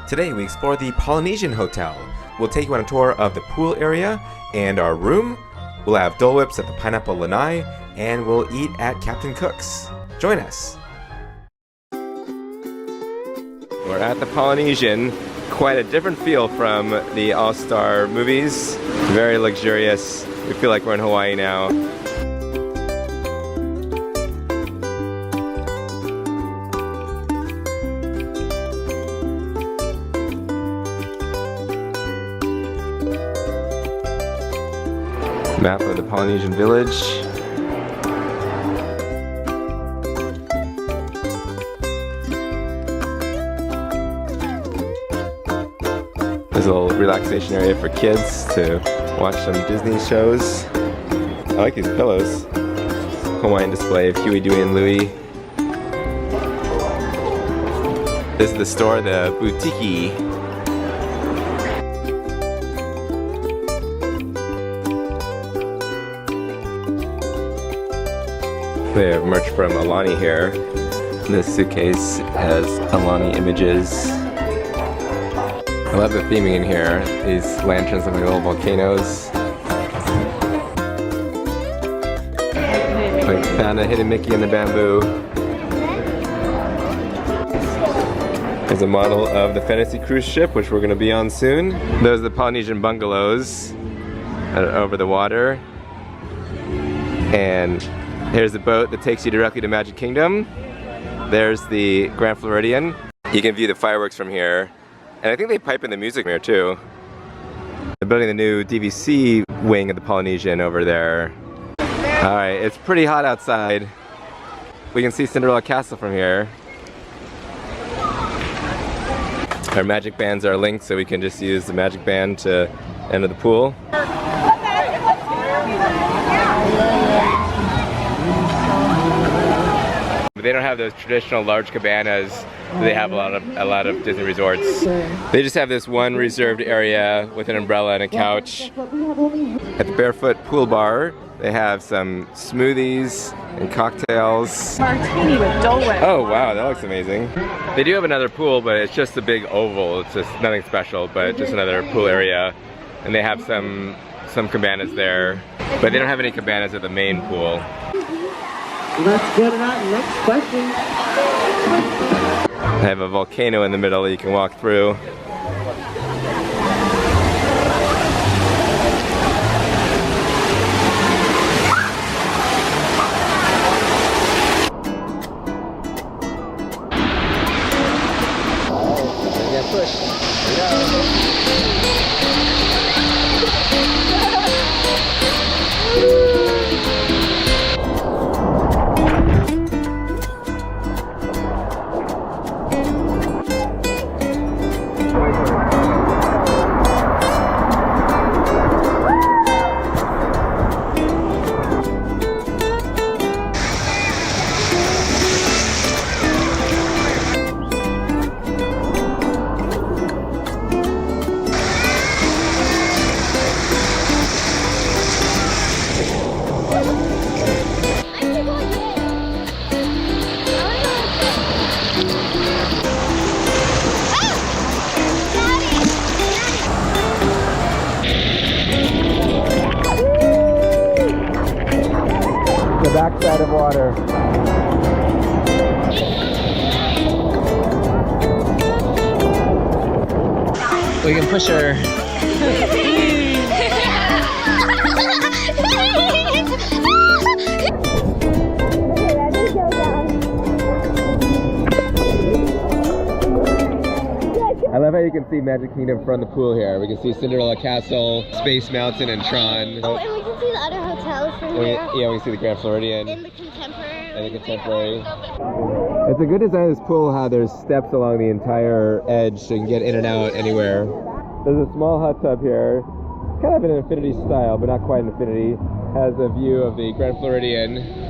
Today we explore the Polynesian Hotel. We'll take you on a tour of the pool area and our room. We'll have Dole Whips at the Pineapple Lanai, and we'll eat at Captain Cook's. Join us. We're at the Polynesian. Quite a different feel from the All-Star movies. Very luxurious. We feel like we're in Hawaii now. Map of the Polynesian village. There's a little relaxation area for kids to watch some Disney shows. I like these pillows. Hawaiian display of Huey, Dewey, and Louie. This is the store, the boutique. They have merch from Alani here. This suitcase has Alani images. I love the theming in here. These lanterns look like little volcanoes. I found a hidden Mickey in the bamboo. There's a model of the Fantasy cruise ship, which we're going to be on soon. Those are the Polynesian bungalows that are over the water. And here's the boat that takes you directly to Magic Kingdom. There's the Grand Floridian. You can view the fireworks from here. And I think they pipe in the music here too. They're building the new DVC wing of the Polynesian over there. Alright, it's pretty hot outside. We can see Cinderella Castle from here. Our magic bands are linked, so we can just use the magic band to enter the pool. They don't have those traditional large cabanas that they have a lot of Disney resorts. They just have this one reserved area with an umbrella and a couch. At the Barefoot Pool Bar, they have some smoothies and cocktails. Martini with Dole Whips. Oh wow, that looks amazing. They do have another pool, but it's just a big oval. It's just nothing special, but just another pool area. And they have some cabanas there, but they don't have any cabanas at the main pool. Let's go to that next question. I have a volcano in the middle that you can walk through. Yeah, push. Here the backside of water. We can push her. I love how you can see Magic Kingdom from the pool here. We can see Cinderella Castle, Space Mountain, and Tron. Oh, and we can see the other hotels from here. Yeah, we can see the Grand Floridian. In the contemporary. And the contemporary. It's a good design of this pool, how there's steps along the entire edge so you can get in and out anywhere. There's a small hot tub here. Kind of an infinity style, but not quite an infinity. Has a view of the Grand Floridian.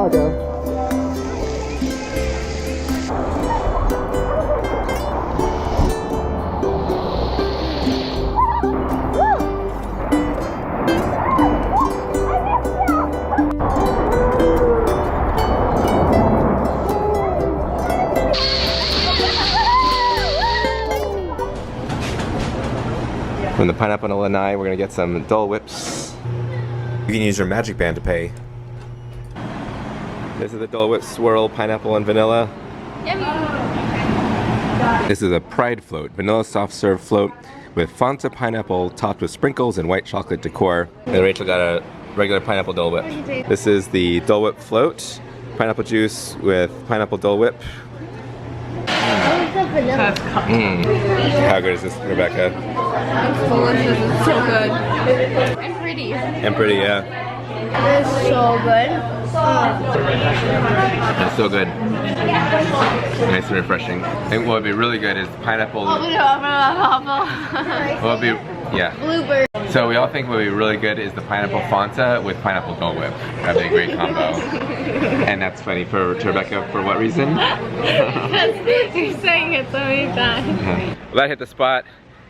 I'll go. From the Pineapple Lanai, we're gonna get some Dole Whips. You can use your magic band to pay. This is the Dole Whip swirl, pineapple and vanilla. Yummy. This is a Pride float, vanilla soft serve float with Fanta pineapple topped with sprinkles and white chocolate decor. And Rachel got a regular pineapple Dole Whip. This is the Dole Whip float, pineapple juice with pineapple Dole Whip. How good is this, Rebecca? It's delicious. It's so good. And pretty. And pretty, yeah. It's so good. It's so good. Nice and refreshing. And what would be really good is pineapple. What would be, yeah. Bluebird. So we all think what would be really good is the pineapple Fanta with pineapple Dole Whip. That'd be a great combo. And that's funny to Rebecca, for what reason? You're saying it so many times. Well, that hit the spot.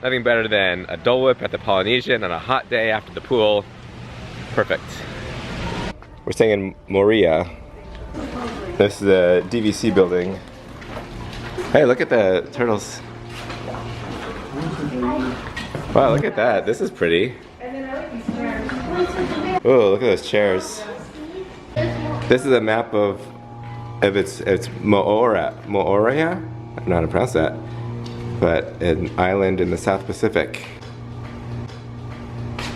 Nothing better than a Dole Whip at the Polynesian on a hot day after the pool. Perfect. We're staying in Moorea. This is a DVC building. Hey, look at the turtles. Wow, look at that. This is pretty. Oh, look at those chairs. This is a map of it's Moorea. I don't know how to pronounce that. But an island in the South Pacific.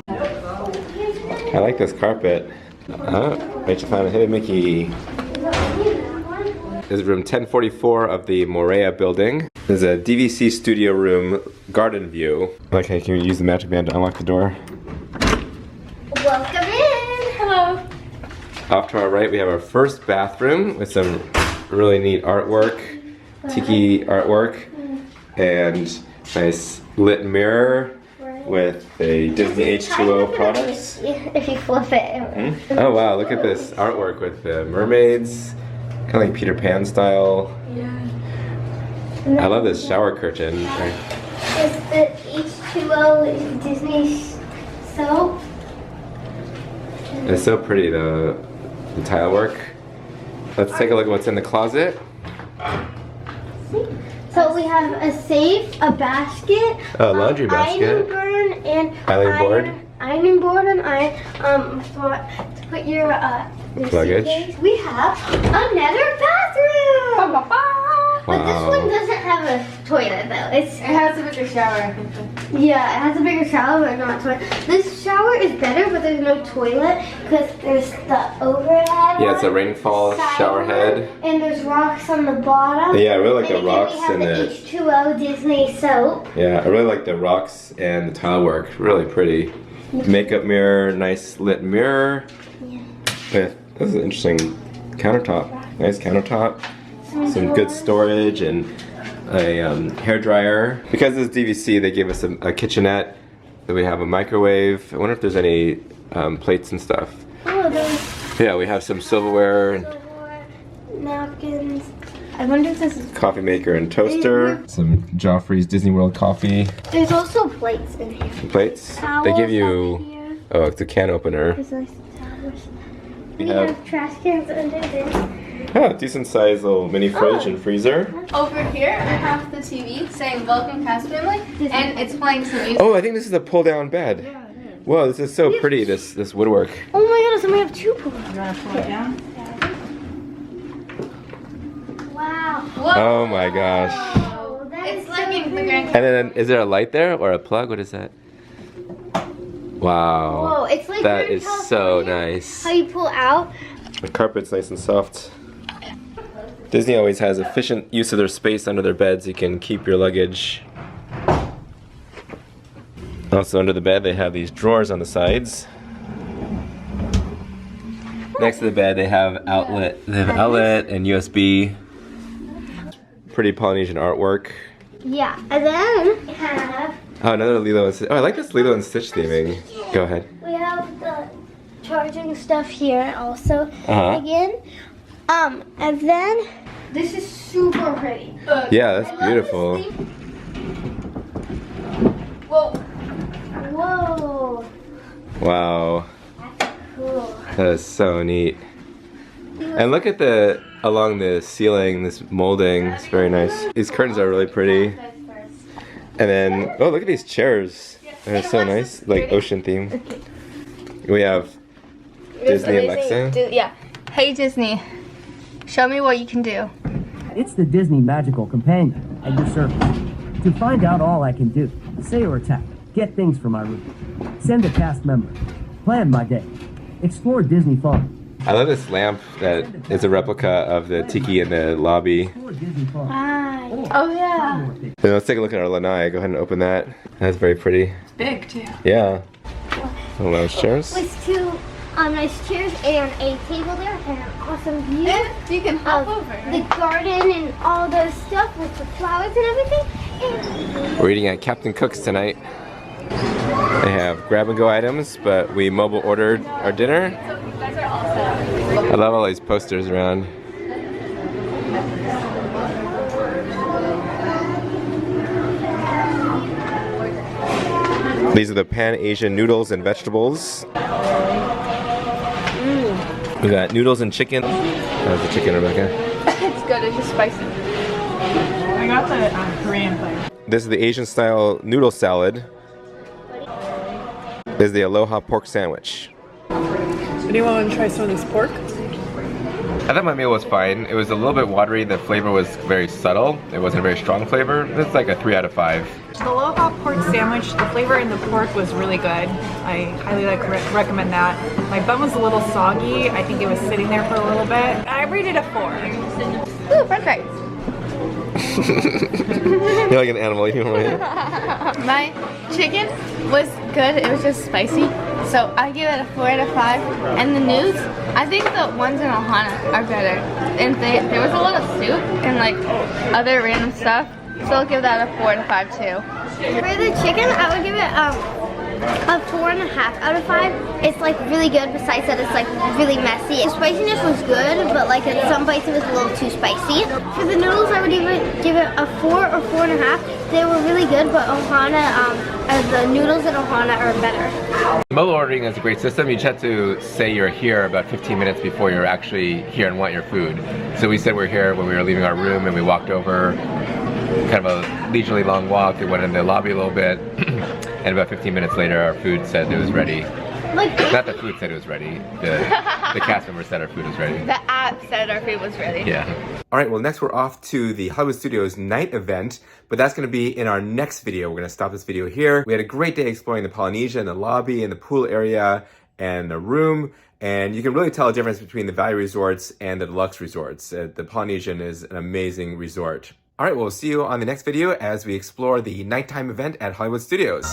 I like this carpet. Rachel found a hidden Mickey. This is room 1044 of the Moorea building. There's a DVC studio room garden view. Okay, can you use the magic band to unlock the door? Welcome in. Hello. Off to our right, we have our first bathroom with some really neat artwork, tiki artwork, and nice lit mirror with a Disney H2O products. If you flip it. Oh wow, look at this artwork with the mermaids, kind of like Peter Pan style. Yeah. I love this shower curtain. It's the H2O Disney soap. It's so pretty, the tile work. Let's take a look at what's in the closet. So we have a safe, a basket, A laundry basket. ironing board, and ironing board and for to put your luggage. suitcase. We have another bathroom. But this one doesn't have a toilet though. It has a bigger shower. Yeah, it has a bigger shower, but not toilet. This shower is better, but there's no toilet because there's the overhead. Yeah, it's a rainfall shower head. And there's rocks on the bottom. Yeah, I really like the And rocks again, we and have the H2O Disney soap. Yeah, I really like the rocks and the tile work. Really pretty. Makeup mirror, nice lit mirror. Yeah. This is an interesting countertop. Nice countertop. Some good storage and a hair dryer. Because this is DVC, they gave us a kitchenette. We have a microwave. I wonder if there's any plates and stuff. Oh, there's Yeah, we have some silverware and napkins. I wonder if this is coffee maker and toaster. Some Joffrey's Disney World coffee. There's also plates in here. Plates. Towels They give over you, here. oh, it's a can opener. There's nice towels. We We have have trash cans under this. decent sized little mini fridge and freezer. Over here, I have the TV saying "Welcome, Cast Family," and it's playing some music. Oh, I think this is a pull down bed. Whoa, this is so pretty, this woodwork. Oh my goodness, and we have two pools. You want to pull it down? Wow. Whoa. Oh my gosh. Oh, that It's is like so in the pretty. Grand. And then, is there a light there or a plug? What is that? Wow. Whoa, it's like That you're in is so California. nice. How you pull out. The carpet's nice and soft. Disney always has efficient use of their space under their beds. You can keep your luggage. Also under the bed they have these drawers on the sides. Next to the bed they have outlet. They have outlet and USB. Pretty Polynesian artwork. Yeah, and then we have Oh, another Lilo and Stitch. Oh, I like this Lilo and Stitch theming. Go ahead. we have the charging stuff here also Uh-huh. again. And then this is super pretty. Yeah, that's beautiful. Whoa. Whoa. Wow, That's cool. that is so neat. And look at along the ceiling, this molding. It's very nice. These curtains are really pretty. And then, oh, look at these chairs. They're so nice, like ocean theme. We have Disney Alexa. Yeah. Hey Disney, show me what you can do. It's the Disney Magical Companion at your service. To find out all I can do, say or tap, get things for my room, send a cast member, plan my day, explore Disney Farm. I love this lamp that is a replica of the tiki in the lobby. Explore Disney Farm. Oh yeah. Then let's take a look at our lanai. Go ahead and open that. That's very pretty. It's big too. Yeah. Little lounge chairs. With two nice chairs and a table there and an awesome view. And you can hop of over. the garden and all those stuff with the flowers and everything. And We're eating at Captain Cook's tonight. They have grab and go items, but we mobile ordered our dinner. I love all these posters around. These are the Pan-Asian noodles and vegetables. We got noodles and chicken. How's the chicken, Rebecca? It's good. It's just spicy. I got the Korean flavor. This is the Asian style noodle salad. This is the Aloha pork sandwich. Anyone want to try some of this pork? I thought my meal was fine. It was a little bit watery. The flavor was very subtle. It wasn't a very strong flavor. It's like a 3 out of 5. The Aloha pork sandwich, the flavor in the pork was really good. I highly recommend that. My bun was a little soggy. I think it was sitting there for a little bit. I rated a 4. Ooh, french fries. You're like an animal. You know what I mean? My chicken was good. It was just spicy. So I give it a 4 out of 5. And the noodles, I think the ones in Ohana are better. And there was a lot of soup and like other random stuff. So I'll give that a 4 out of 5 too. for the chicken, I would give it a 4.5 out of 5. It's like really good, besides that it's like really messy. The spiciness was good, but like at some bites it was a little too spicy. For the noodles, I would give it a 4 or 4.5. They were really good, but Ohana, the noodles in Ohana are better. Mobile ordering is a great system. You just have to say you're here about 15 minutes before you're actually here and want your food. So we said we're here when we were leaving our room, and we walked over, kind of a leisurely long walk. We went in the lobby a little bit, and about 15 minutes later our food said it was ready. Not the food said it was ready, the cast member said our food was ready. The app said our food was ready. Yeah. Alright, well next we're off to the Hollywood Studios night event, but that's going to be in our next video. We're going to stop this video here. We had a great day exploring the Polynesian, the lobby, and the pool area, and the room. And you can really tell a difference between the value resorts and the deluxe resorts. The Polynesian is an amazing resort. Alright, well, we'll see you on the next video as we explore the nighttime event at Hollywood Studios.